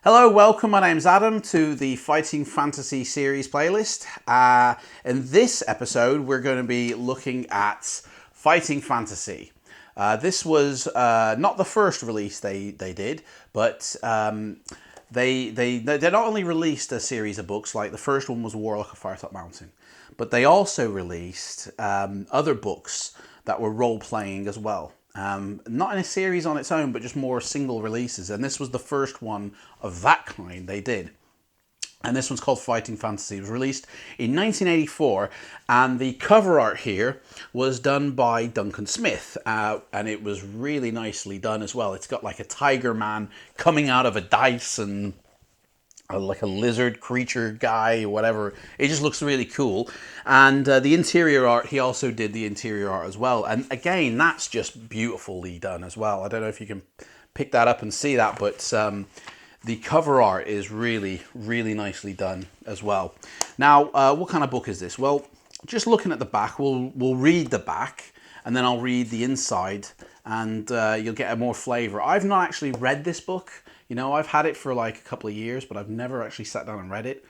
Hello, welcome. My name's Adam to the Fighting Fantasy series playlist. In this episode, we're going to be looking at Fighting Fantasy. This was not the first release they did, but they not only released a series of books, like the first one was Warlock of Firetop Mountain, but they also released other books that were role-playing as well. Not in a series on its own, but just more single releases. And this was the first one of that kind they did. And this one's called Fighting Fantasy. It was released in 1984. And the cover art here was done by Duncan Smith. And it was really nicely done as well. It's got like a tiger man coming out of a dice and like a lizard creature guy or whatever. It just looks really cool. And the interior art, he also did the interior art as well. And again, that's just beautifully done as well. I don't know if you can pick that up and see that, but the cover art is really, really nicely done as well. Now, what kind of book is this? Well, just looking at the back, we'll read the back and then I'll read the inside and you'll get a more flavor. I've not actually read this book. You know, I've had it for like a couple of years, but I've never actually sat down and read it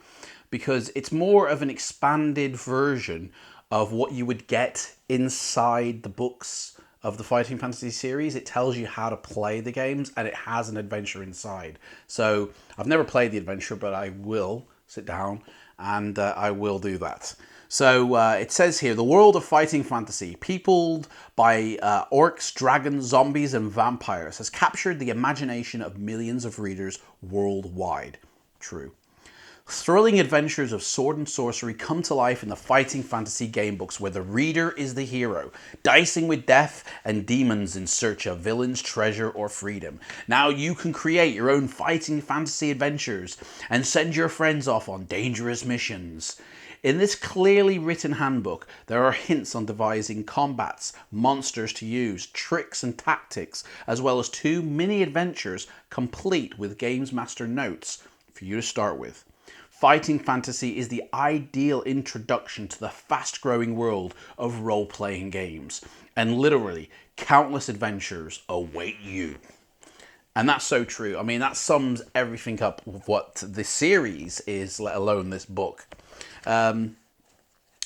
because it's more of an expanded version of what you would get inside the books of the Fighting Fantasy series. It tells you how to play the games and it has an adventure inside. So I've never played the adventure, but I will sit down and I will do that. So it says here, the world of Fighting Fantasy, peopled by orcs, dragons, zombies, and vampires, has captured the imagination of millions of readers worldwide. True. Thrilling adventures of sword and sorcery come to life in the Fighting Fantasy gamebooks, where the reader is the hero, dicing with death and demons in search of villains, treasure, or freedom. Now you can create your own Fighting Fantasy adventures and send your friends off on dangerous missions. In this clearly written handbook, there are hints on devising combats, monsters to use, tricks and tactics, as well as 2 mini adventures complete with Games Master notes for you to start with. Fighting Fantasy is the ideal introduction to the fast-growing world of role-playing games, and literally countless adventures await you. And that's so true. I mean, that sums everything up with what the series is, let alone this book.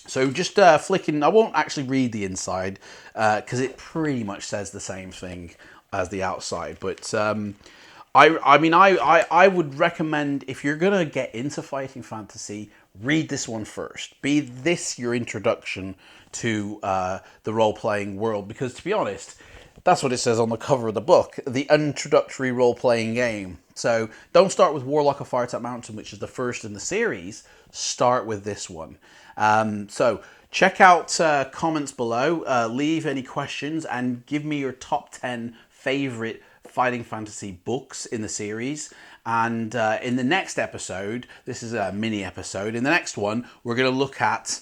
So just flicking, I won't actually read the inside because it pretty much says the same thing as the outside. But I would recommend, if you're going to get into Fighting Fantasy, read this one first. Be this your introduction to the role-playing world. Because to be honest, that's what it says on the cover of the book, the introductory role-playing game. So don't start with Warlock of Firetop Mountain, which is the first in the series. Start with this one. So check out comments below, leave any questions, and give me your top 10 favorite Fighting Fantasy books in the series. And in the next episode, this is a mini episode, in the next one, we're going to look at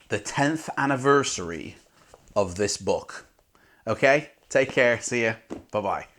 the 10th anniversary of this book. Okay, take care. See ya. Bye-bye.